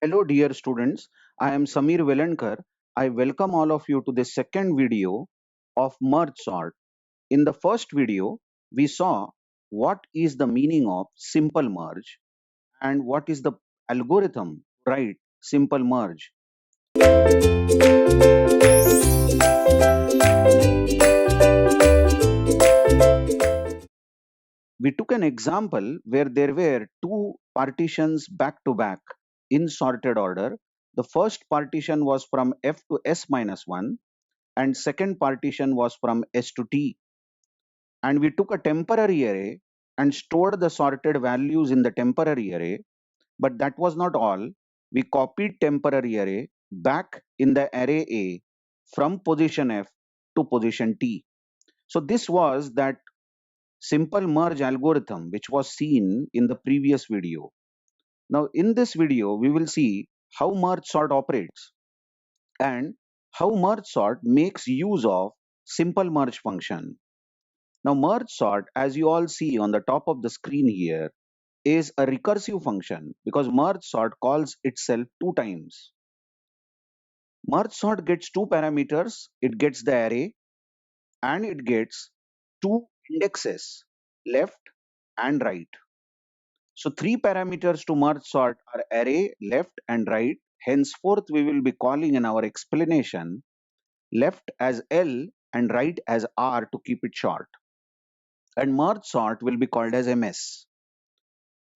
Hello, dear students. I am Samir Velankar. I welcome all of you to the second video of merge sort. In the first video, we saw what is the meaning of simple merge and what is the algorithm to write simple merge. We took an example where there were two partitions back to back in sorted order. The first partition was from F to S minus 1 and second partition was from S to T. And we took a temporary array and stored the sorted values in the temporary array. But that was not all. We copied temporary array back in the array A from position F to position T. So this was that simple merge algorithm which was seen in the previous video. Now in this video we will see how merge sort operates and how merge sort makes use of simple merge function. Now merge sort, as you all see on the top of the screen here, is a recursive function because merge sort calls itself two times. Merge sort gets two parameters. It gets the array and it gets two indexes, left and right. So three parameters to merge sort are array, left and right. Henceforth, we will be calling in our explanation left as L and right as R to keep it short. And merge sort will be called as MS.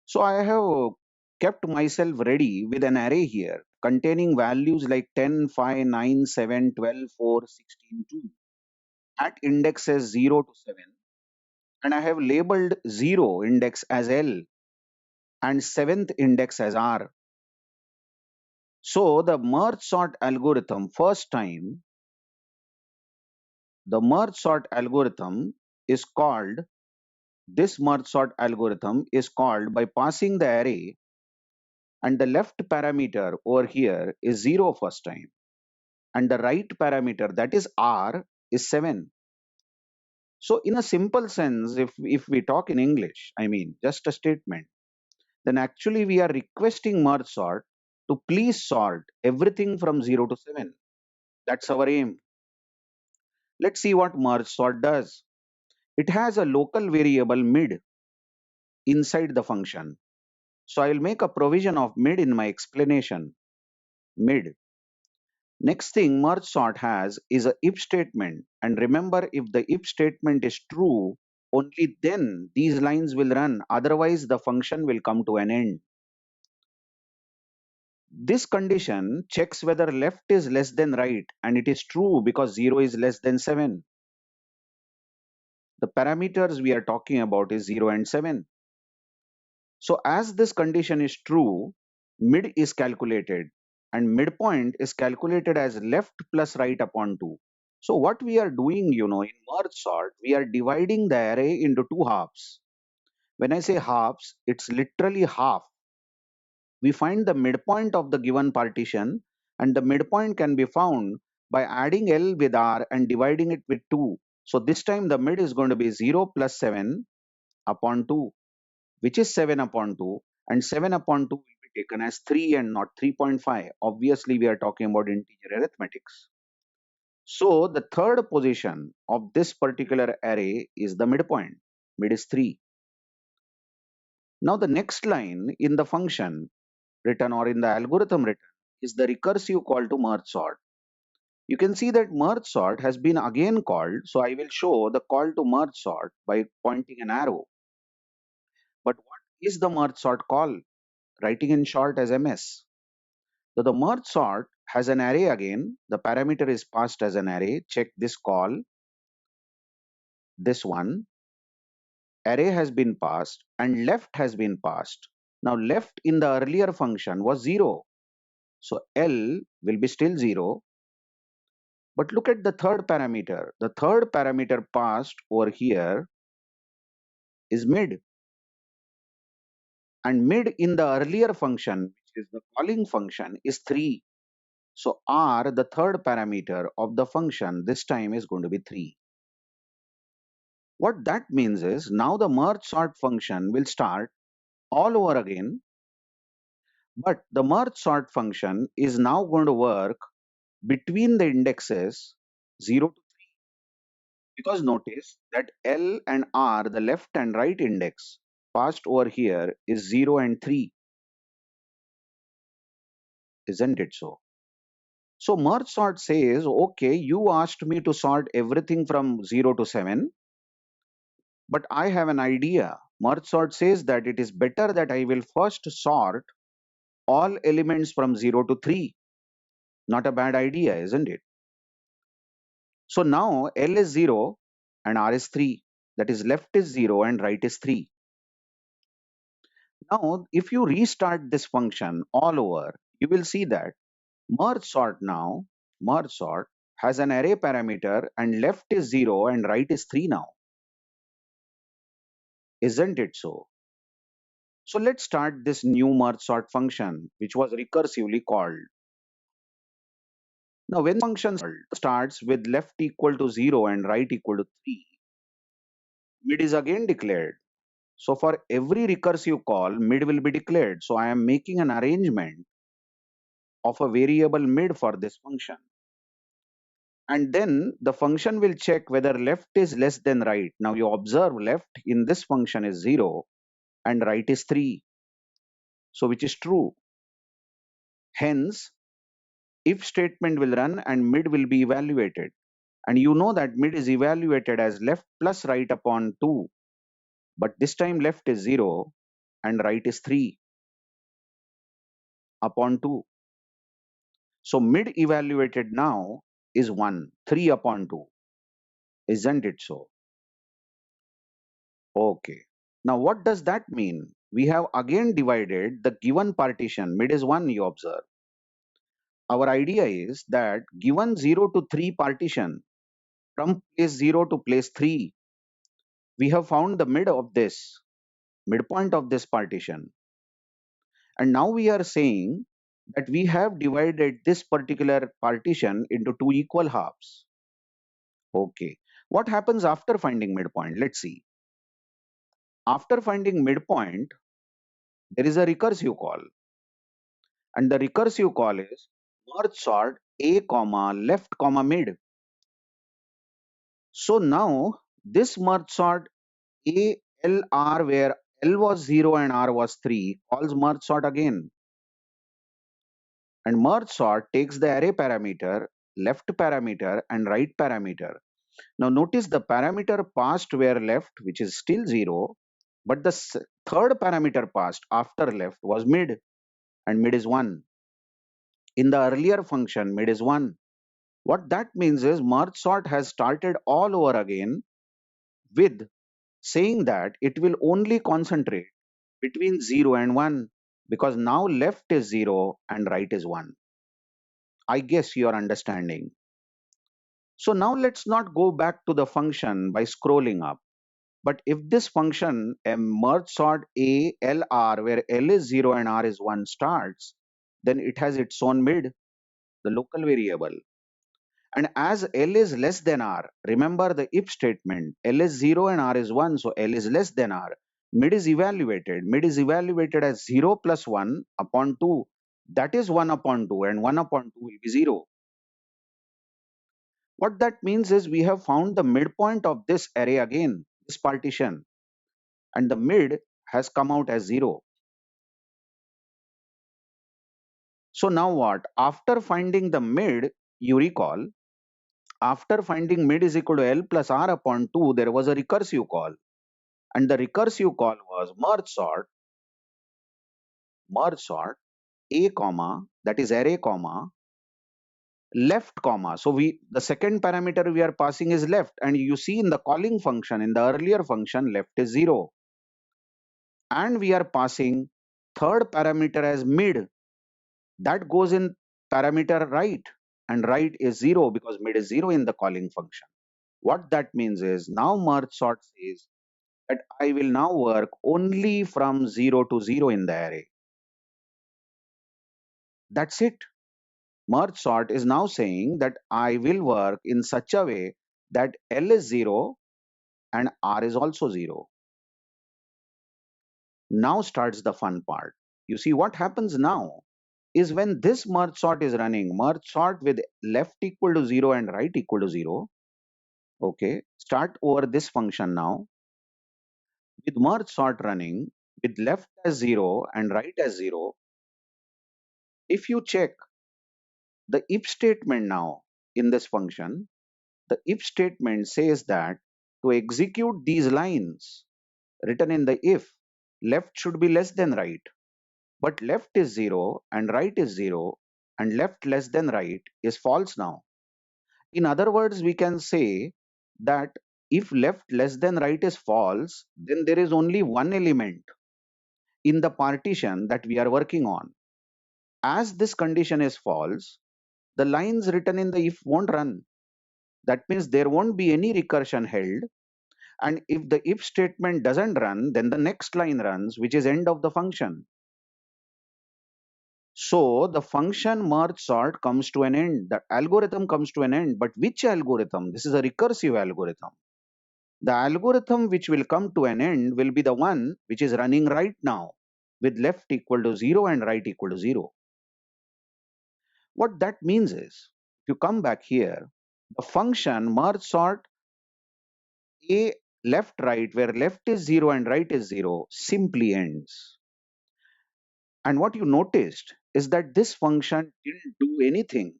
So I have kept myself ready with an array here containing values like 10, 5, 9, 7, 12, 4, 16, 2 at indexes 0 to 7. And I have labeled 0 index as L and 7th index as R. So the merge sort algorithm, first time, the merge sort algorithm is called, this merge sort algorithm is called by passing the array and the left parameter over here is 0 first time and the right parameter that is R is 7. So in a simple sense, if we talk in English, I mean just a statement, then actually we are requesting merge sort to please sort everything from 0 to 7. That's our aim. Let's see what merge sort does. It has a local variable mid inside the function. So I'll make a provision of mid in my explanation. Mid. Next thing merge sort has is a if statement. And remember, if the if statement is true, only then these lines will run. Otherwise, the function will come to an end. This condition checks whether left is less than right, and it is true because 0 is less than 7. The parameters we are talking about is 0 and 7. So as this condition is true, mid is calculated and midpoint is calculated as left plus right upon 2. So what we are doing, in merge sort, we are dividing the array into two halves. When I say halves, it's literally half. We find the midpoint of the given partition and the midpoint can be found by adding L with R and dividing it with 2. So this time the mid is going to be 0 plus 7 upon 2, which is 7 upon 2, and 7 upon 2 will be taken as 3 and not 3.5. Obviously, we are talking about integer arithmetics. So the third position of this particular array is the midpoint. Mid is 3. Now the next line in the function written or in the algorithm written is the recursive call to merge sort. You can see that merge sort has been again called. So I will show the call to merge sort by pointing an arrow. But what is the merge sort call? Writing in short as MS. So the merge sort has an array again. The parameter is passed as an array. Check this call. This one. Array has been passed and left has been passed. Now left in the earlier function was 0. So L will be still 0. But look at the third parameter. The third parameter passed over here is mid. And mid in the earlier function, which is the calling function, is 3. So R, the third parameter of the function, this time is going to be 3. What that means is now the merge sort function will start all over again, But the merge sort function is now going to work between the indexes 0 to 3, because notice that L and R, the left and right index passed over here, is 0 and 3, isn't it so? So merge sort says, okay, you asked me to sort everything from 0 to 7, but I have an idea. Merge sort says that it is better that I will first sort all elements from 0 to 3. Not a bad idea, isn't it? So now L is 0 and R is 3. That is, left is 0 and right is 3. Now, if you restart this function all over, you will see that merge sort has an array parameter and left is 0 and right is 3 now. Isn't it so? So let's start this new merge sort function, which was recursively called. Now, when function starts with left equal to 0 and right equal to 3, mid is again declared. So for every recursive call, mid will be declared. So I am making an arrangement of a variable mid for this function. And then the function will check whether left is less than right. Now you observe left in this function is 0 and right is 3. So which is true. Hence, if statement will run and mid will be evaluated. And you know that mid is evaluated as left plus right upon 2. But this time left is 0 and right is 3 upon 2. So mid evaluated now is 1, 3 upon 2. Isn't it so? Okay. Now what does that mean? We have again divided the given partition. Mid is 1, you observe. Our idea is that given 0 to 3 partition, from place 0 to place 3, we have found the midpoint of this partition. And now we are saying that we have divided this particular partition into two equal halves. Okay. What happens after finding midpoint? Let's see. After finding midpoint, there is a recursive call. And the recursive call is merge sort a comma left comma mid. So now this merge sort a L R, where L was 0 and R was 3, calls merge sort again. And merge sort takes the array parameter, left parameter and right parameter. Now notice the parameter passed were left, which is still 0, but the third parameter passed after left was mid, and mid is 1. In the earlier function, mid is 1. What that means is merge sort has started all over again with saying that it will only concentrate between 0 and 1, because now left is 0 and right is 1. I guess you are understanding. So now let's not go back to the function by scrolling up. But if this function merge sort a L R, where L is 0 and R is 1 starts, then it has its own mid, the local variable. And as L is less than R, remember the if statement, L is 0 and R is 1, so L is less than R. Mid is evaluated. Mid is evaluated as 0 plus 1 upon 2. That is 1 upon 2, and 1 upon 2 will be 0. What that means is we have found the midpoint of this array again, this partition, and the mid has come out as 0. So now what? After finding the mid, you recall, after finding mid is equal to L plus R upon 2, there was a recursive call. And the recursive call was merge sort a comma, that is array comma, left comma. So the second parameter we are passing is left, and you see in the calling function, in the earlier function, left is 0. And we are passing third parameter as mid, that goes in parameter right, and right is 0 because mid is 0 in the calling function. What that means is now merge sort says that I will now work only from 0 to 0 in the array. That's it. Merge sort is now saying that I will work in such a way that L is 0 and R is also 0. Now starts the fun part. You see, what happens now is when this merge sort is running, merge sort with left equal to 0 and right equal to 0. Okay, start over this function now. With merge sort running, with left as 0 and right as 0, if you check the if statement now in this function, the if statement says that to execute these lines written in the if, left should be less than right. But left is 0 and right is 0 and left less than right is false now. In other words, we can say that if left less than right is false, then there is only one element in the partition that we are working on. As this condition is false, the lines written in the if won't run. That means there won't be any recursion held. And if the if statement doesn't run, then the next line runs, which is end of the function. So the function merge sort comes to an end. The algorithm comes to an end. But which algorithm? This is a recursive algorithm. The algorithm which will come to an end will be the one which is running right now with left equal to 0 and right equal to 0. What that means is, if you come back here, the function merge sort a left right where left is 0 and right is 0 simply ends. And what you noticed is that this function didn't do anything.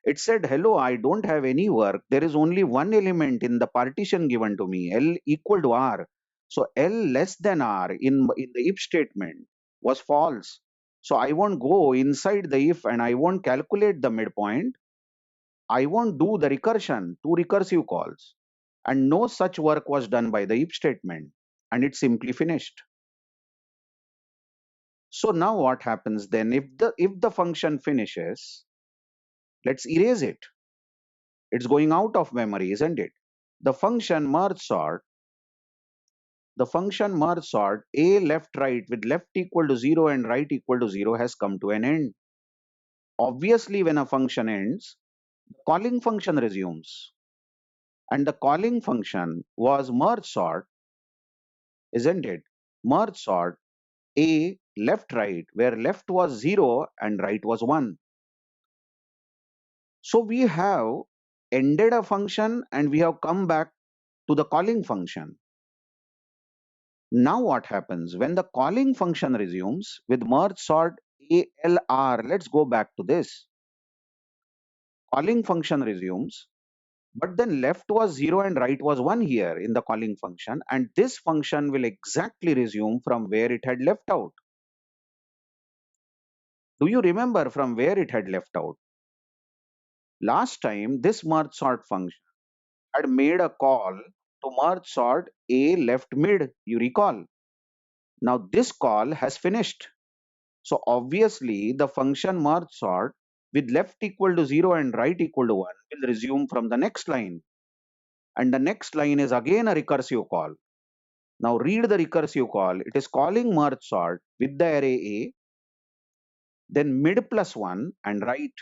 It said, hello, I don't have any work. There is only one element in the partition given to me, L equal to R. So L less than R in the if statement was false. So I won't go inside the if and I won't calculate the midpoint. I won't do the recursion, two recursive calls. And no such work was done by the if statement. And it simply finished. So now what happens then? If the function finishes, let's erase it. It's going out of memory, isn't it? The function merge sort, the function merge sort a left right with left equal to 0 and right equal to 0 has come to an end. Obviously, when a function ends, the calling function resumes. And the calling function was merge sort, isn't it? Merge sort a left right, where left was 0 and right was 1. So we have ended a function and we have come back to the calling function. Now what happens when the calling function resumes with merge sort ALR? Let's go back to this. Calling function resumes, but then left was 0 and right was 1 here in the calling function, and this function will exactly resume from where it had left out. Do you remember from where it had left out? Last time this merge sort function had made a call to merge sort A left mid, you recall. Now this call has finished. So obviously the function merge sort with left equal to 0 and right equal to 1 will resume from the next line. And the next line is again a recursive call. Now read the recursive call. It is calling merge sort with the array A, then mid plus 1 and right.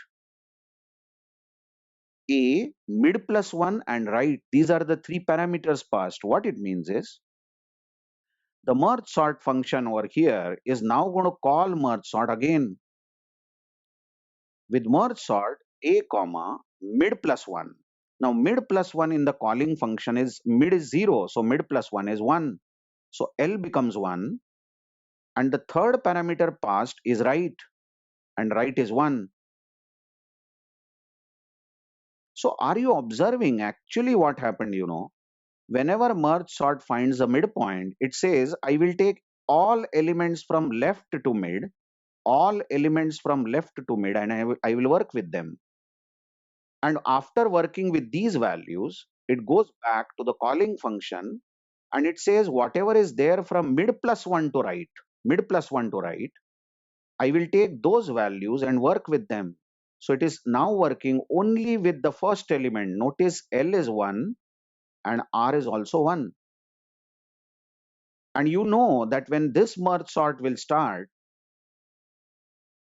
A, mid plus 1 and right. These are the three parameters passed. What it means is the merge sort function over here is now going to call merge sort again with merge sort A comma mid plus 1. Now mid plus 1 in the calling function is mid is 0. So mid plus 1 is 1. So L becomes 1. And the third parameter passed is right. And right is 1. So are you observing actually what happened, Whenever merge sort finds a midpoint, it says, I will take all elements from left to mid, all elements from left to mid, and I will work with them. And after working with these values, it goes back to the calling function and it says whatever is there from mid plus 1 to right, mid plus 1 to right, I will take those values and work with them. So it is now working only with the first element. Notice L is 1 and R is also 1. And you know that when this merge sort will start,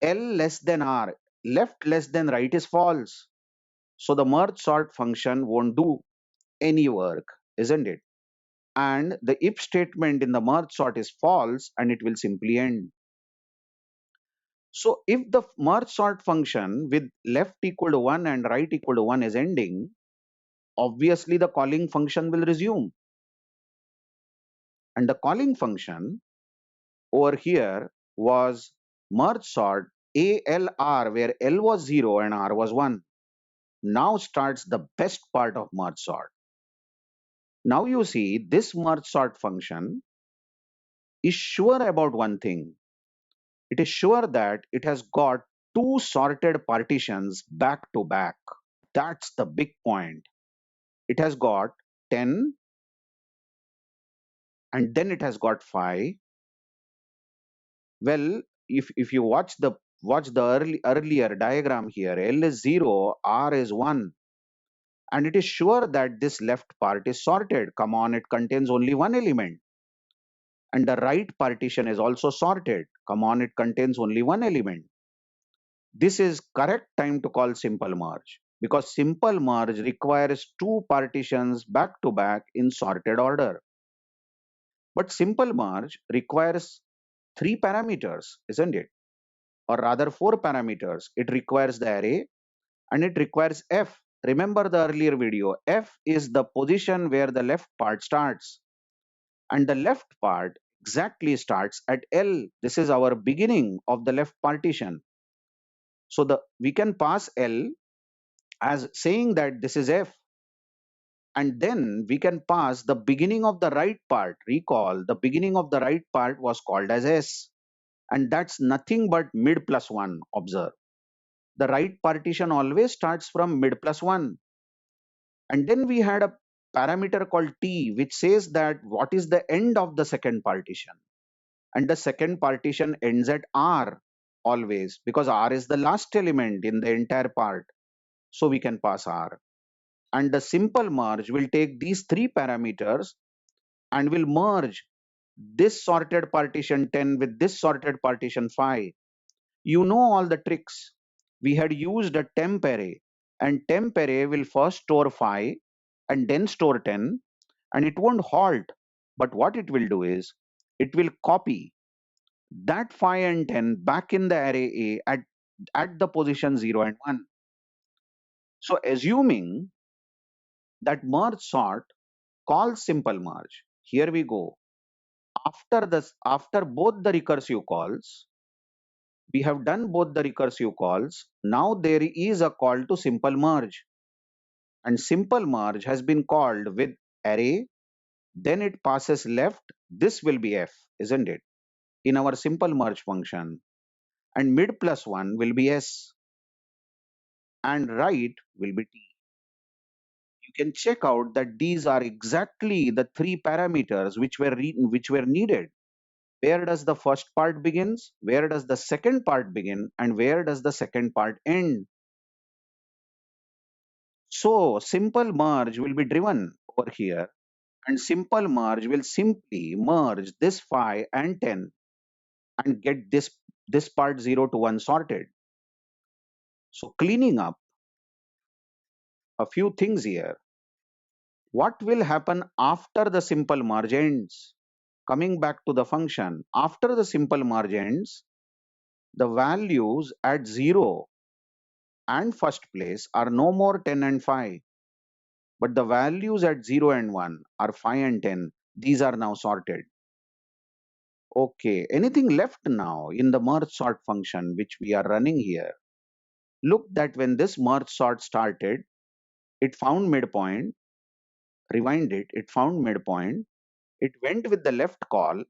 L less than R, left less than right is false. So the merge sort function won't do any work, isn't it? And the if statement in the merge sort is false and it will simply end. So if the merge sort function with left equal to 1 and right equal to 1 is ending, obviously the calling function will resume. And the calling function over here was merge sort ALR, where L was 0 and R was 1. Now starts the best part of merge sort. Now you see this merge sort function is sure about one thing. It is sure that it has got two sorted partitions back to back. That's the big point. It has got 10 and then it has got 5. Well, if you watch the earlier diagram here, L is 0, R is 1, and it is sure that this left part is sorted. Come on, it contains only one element. And the right partition is also sorted. Come on, it contains only one element. This is correct time to call simple merge, because simple merge requires two partitions back to back in sorted order. But simple merge requires three parameters, isn't it? Or rather four parameters. It requires the array and it requires f. Remember the earlier video, f is the position where the left part starts, and the left part exactly starts at L. This is our beginning of the left partition. So we can pass L as saying that this is f, and then we can pass the beginning of the right part. Recall, the beginning of the right part was called as S, and that's nothing but mid plus 1. Observe, the right partition always starts from mid plus 1. And then we had a parameter called T, which says that what is the end of the second partition. And the second partition ends at R always, because R is the last element in the entire part. So we can pass R. And the simple merge will take these three parameters and will merge this sorted partition 10 with this sorted partition 5. You know all the tricks. We had used a temp array, and temp array will first store 5 and then store 10, and it won't halt. But what it will do is it will copy that 5 and 10 back in the array A at the position 0 and 1. So assuming that merge sort calls simple merge, here we go. After both the recursive calls, we have done both the recursive calls. Now there is a call to simple merge, and simple merge has been called with array, then it passes left. This will be f, isn't it, in our simple merge function, and mid plus 1 will be s, and right will be t. You can check out that these are exactly the three parameters which were needed. Where does the first part begins, where does the second part begin, and where does the second part end? So simple merge will be driven over here, and simple merge will simply merge this 5 and 10 and get this part 0 to 1 sorted. So cleaning up a few things here. What will happen after the simple merge ends? Coming back to the function, after the simple merge ends, the values at 0 and first place are no more 10 and 5, but the values at 0 and 1 are 5 and 10. These are now sorted. Okay, anything left now in the merge sort function which we are running here? Look that when this merge sort started, it found midpoint, rewind it, it found midpoint, it went with the left call,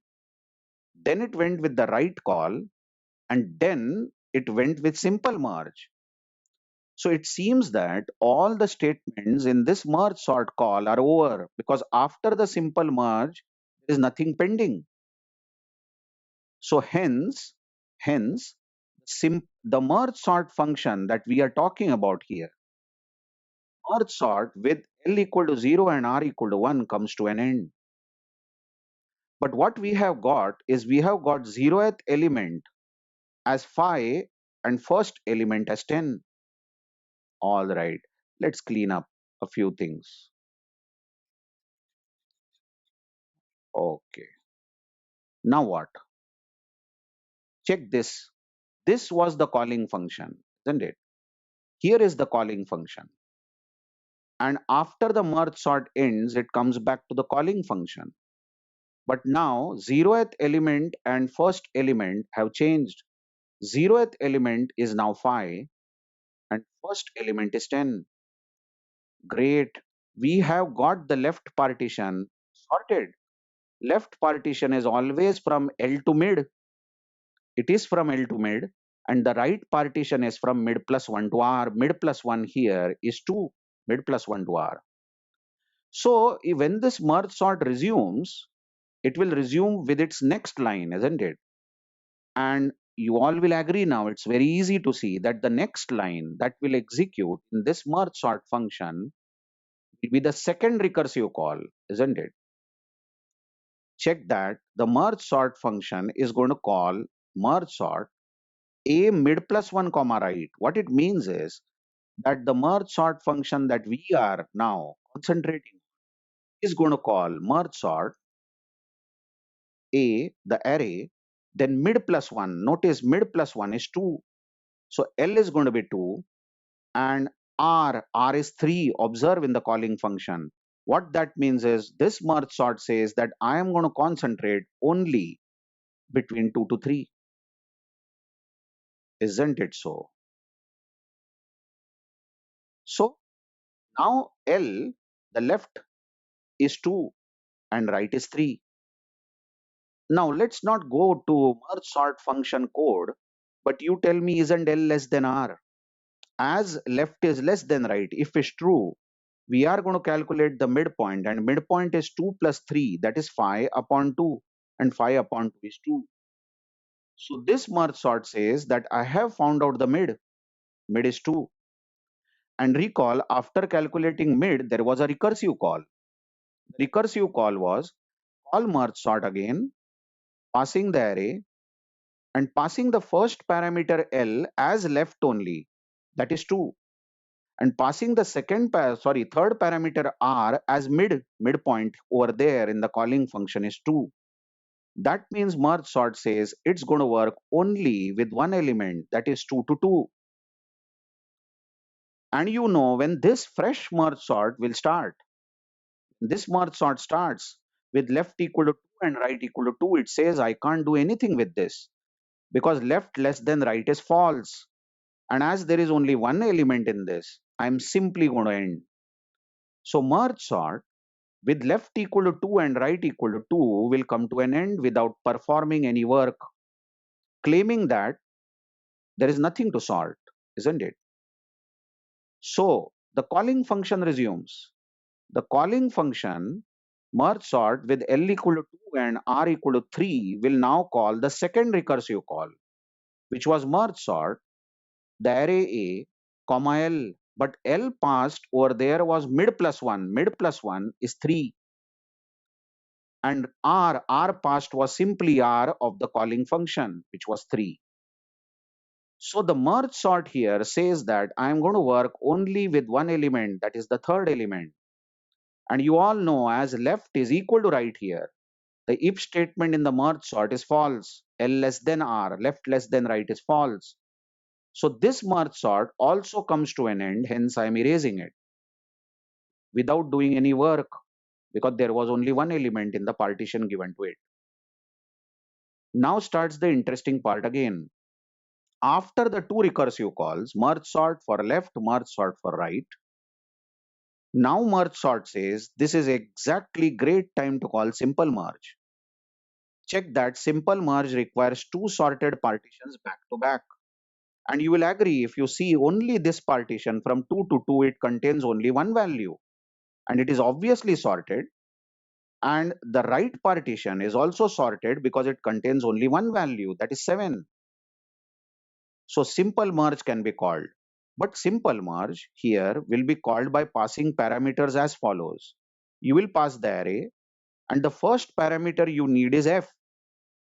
then it went with the right call, and then it went with simple merge. So it seems that all the statements in this merge sort call are over, because after the simple merge, there is nothing pending. So hence, the merge sort function that we are talking about here, merge sort with L equal to 0 and R equal to 1 comes to an end. But what we have got is we have got 0th element as 5 and first element as 10. All right, let's clean up a few things. Okay, now what? Check this. This was the calling function, isn't it? Here is the calling function. And after the merge sort ends, it comes back to the calling function. But now 0th element and first element have changed. 0th element is now 5 and first element is 10. Great. We have got the left partition sorted. Left partition is always from L to mid. It is from L to mid. And the right partition is from mid plus 1 to R. Mid plus 1 here is 2. Mid plus 1 to R. So when this merge sort resumes, it will resume with its next line, isn't it? And you all will agree now, it's very easy to see that the next line that will execute in this merge sort function will be the second recursive call, isn't it? Check that the merge sort function is going to call merge sort a mid plus 1 comma right. What it means is that the merge sort function that we are now concentrating is going to call merge sort a, the array, then mid plus 1. Notice mid plus 1 is 2. So L is going to be 2 and R is 3. Observe in the calling function. What that means is this merge sort says that I am going to concentrate only between 2 to 3. Isn't it so? So now L, the left is 2 and right is 3. Now let's not go to merge sort function code, but you tell me, isn't L less than R? As left is less than right, if it's true, we are going to calculate the midpoint, and midpoint is 2 plus 3, that is 5 upon 2, and 5 upon 2 is 2. So this merge sort says that I have found out the mid is 2. And recall, after calculating mid, there was a recursive call. The recursive call was call merge sort again, passing the array, and passing the first parameter L as left only, that is 2. And passing the third parameter R as midpoint over there in the calling function is 2. That means merge sort says it's going to work only with one element, that is 2 to 2. And you know when this fresh merge sort will start. This merge sort starts with left equal to 2 and right equal to 2. It says I can't do anything with this because left less than right is false. And as there is only one element in this, I'm simply going to end. So merge sort with left equal to 2 and right equal to 2 will come to an end without performing any work, claiming that there is nothing to sort, isn't it? So the calling function resumes. The calling function merge sort with L equal to 2 and R equal to 3 will now call the second recursive call, which was merge sort the array A, comma L. But L passed over there was mid plus 1. Mid plus 1 is 3. And R passed was simply R of the calling function, which was 3. So the merge sort here says that I am going to work only with one element, that is the third element. And you all know as left is equal to right here, the if statement in the merge sort is false. L less than R, left less than right is false. So this merge sort also comes to an end, hence I am erasing it without doing any work because there was only one element in the partition given to it. Now starts the interesting part again. After the two recursive calls, merge sort for left, merge sort for right, now merge sort says this is exactly great time to call simple merge. Check that simple merge requires two sorted partitions back to back. And you will agree if you see only this partition from 2 to 2, it contains only one value. And it is obviously sorted. And the right partition is also sorted because it contains only one value, that is 7. So simple merge can be called. But simple merge here will be called by passing parameters as follows. You will pass the array and the first parameter you need is f.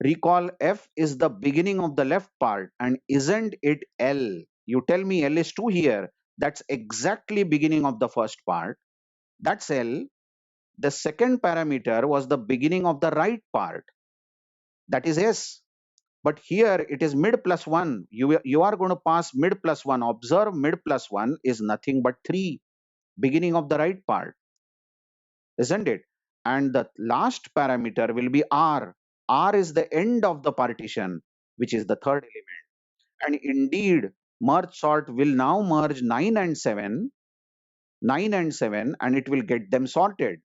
Recall f is the beginning of the left part and isn't it L? You tell me L is 2 here. That's exactly beginning of the first part. That's L. The second parameter was the beginning of the right part. That is S. But here it is mid plus 1. You are going to pass mid plus 1. Observe mid plus 1 is nothing but 3, beginning of the right part, isn't it? And the last parameter will be r. R is the end of the partition, which is the third element. And indeed, merge sort will now merge 9 and 7, and it will get them sorted.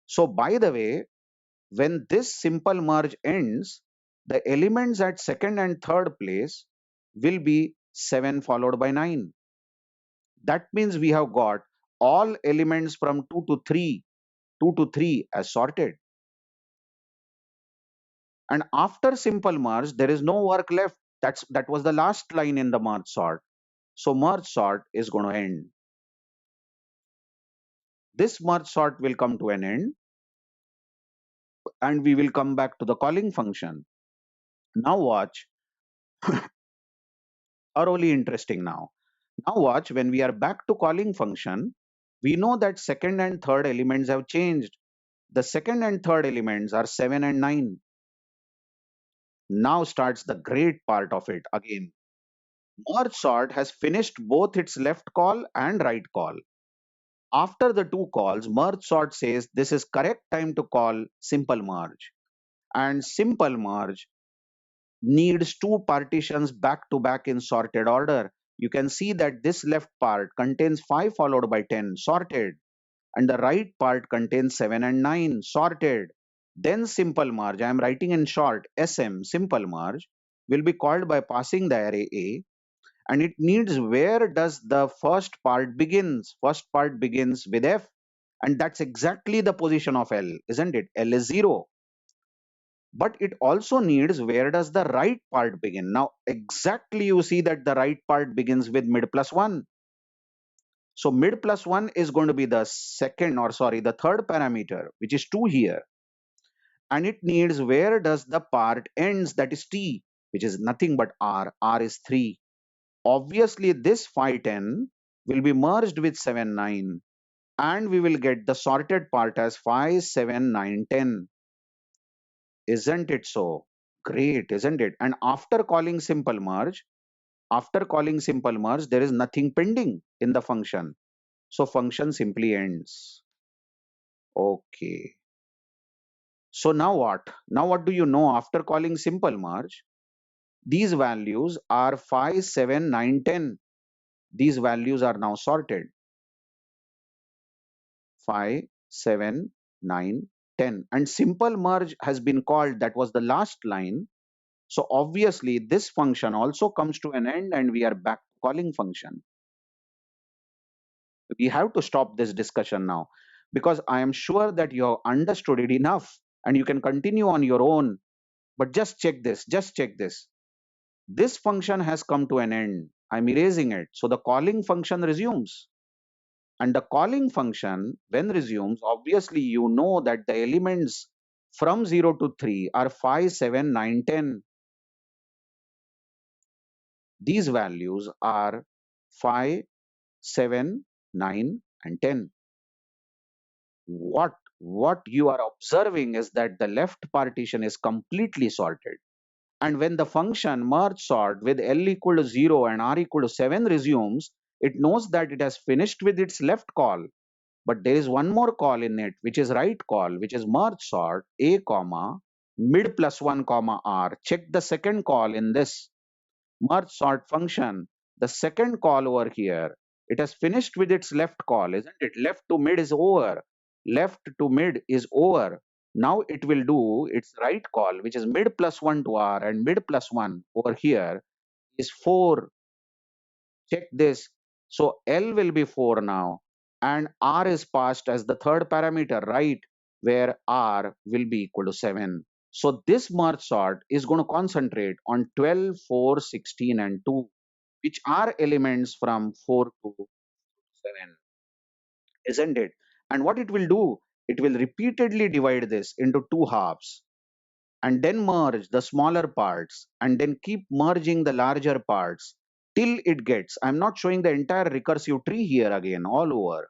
So, by the way, when this simple merge ends, the elements at second and third place will be 7 followed by 9. That means we have got all elements from 2 to 3 as sorted. And after simple merge, there is no work left. That was the last line in the merge sort. So merge sort is going to end. This merge sort will come to an end, and we will come back to the calling function. Now watch, thoroughly interesting now. Now watch, when we are back to calling function, we know that second and third elements have changed. The second and third elements are 7 and 9. Now starts the great part of it again. Merge sort has finished both its left call and right call. After the two calls, merge sort says this is correct time to call simple merge. And simple merge needs two partitions back to back in sorted order. You can see that this left part contains 5 followed by 10, sorted, and the right part contains 7 and 9, sorted. Then simple merge, I am writing in short, SM, simple merge, will be called by passing the array A, and it needs where does the first part begins. First part begins with F, and that's exactly the position of L, isn't it? L is 0. But it also needs where does the right part begin. Now exactly you see that the right part begins with mid plus 1. So mid plus 1 is going to be the the third parameter, which is 2 here. And it needs where does the part ends, that is T, which is nothing but R. R is 3. Obviously this 510 will be merged with 79, and we will get the sorted part as 5 7 9 10. Isn't it so? Great, isn't it? And after calling simple merge, there is nothing pending in the function. So function simply ends. Okay. So now what? Now what do you know after calling simple merge? These values are 5, 7, 9, 10. These values are now sorted. 5, 7, 9, 10. And simple merge has been called. That was the last line. So obviously this function also comes to an end, and we are back to calling function. We have to stop this discussion now, because I am sure that you have understood it enough and you can continue on your own. But just check this, just check this. This function has come to an end. I'm erasing it. So the calling function resumes. And the calling function, when resumes, obviously you know that the elements from 0 to 3 are 5, 7, 9, 10. These values are 5, 7, 9, and 10. What you are observing is that the left partition is completely sorted. And when the function merge sort with L equal to 0 and R equal to 7 resumes, it knows that it has finished with its left call. But there is one more call in it, which is right call, which is merge sort A comma mid plus 1 comma R. Check the second call in this merge sort function. The second call over here, it has finished with its left call, isn't it? Left to mid is over. Left to mid is over. Now it will do its right call, which is mid plus 1 to R, and mid plus 1 over here is 4. Check this. So L will be 4 now, and R is passed as the third parameter, right? Where R will be equal to 7. So this merge sort is going to concentrate on 12, 4, 16, and 2, which are elements from 4 to 7, isn't it? And what it will do, it will repeatedly divide this into two halves, and then merge the smaller parts, and then keep merging the larger parts till it gets, I'm not showing the entire recursive tree here again all over,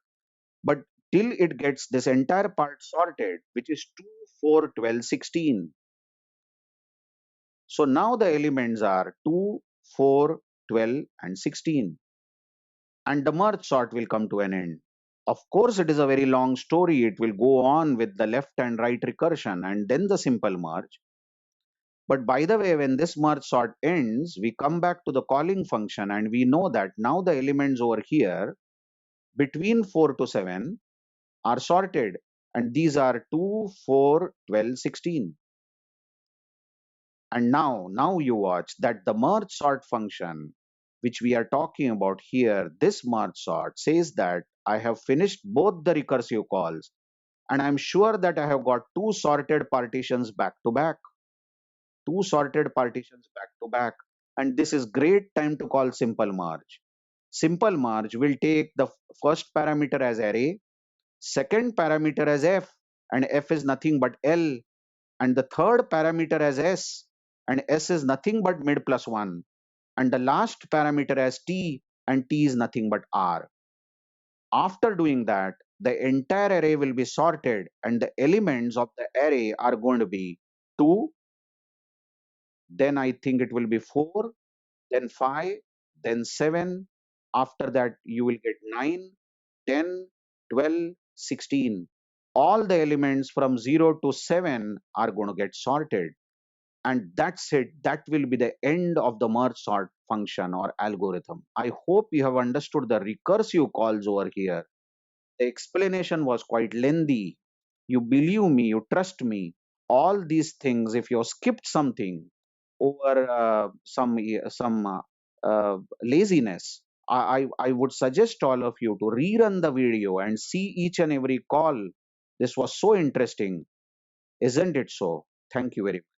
but till it gets this entire part sorted, which is 2, 4, 12, 16. So now the elements are 2, 4, 12, and 16. And the merge sort will come to an end. Of course, it is a very long story. It will go on with the left and right recursion and then the simple merge. But by the way, when this merge sort ends, we come back to the calling function and we know that now the elements over here between 4 to 7 are sorted. And these are 2, 4, 12, 16. And now you watch that the merge sort function, which we are talking about here, this merge sort says that I have finished both the recursive calls and I'm sure that I have got two sorted partitions back to back, two sorted partitions back to back. And this is great time to call simple merge. Simple merge will take the first parameter as array, second parameter as f, and f is nothing but L, and the third parameter as s, and s is nothing but mid plus 1, and the last parameter as t, and t is nothing but r. After doing that, the entire array will be sorted and the elements of the array are going to be 2, then I think it will be 4, then 5, then 7. After that, you will get 9, 10, 12, 16. All the elements from 0 to 7 are going to get sorted. And that's it. That will be the end of the merge sort function or algorithm. I hope you have understood the recursive calls over here. The explanation was quite lengthy. You believe me, you trust me. All these things, if you skipped something over some laziness, I would suggest all of you to rerun the video and see each and every call. This was so interesting, isn't it so? Thank you very much.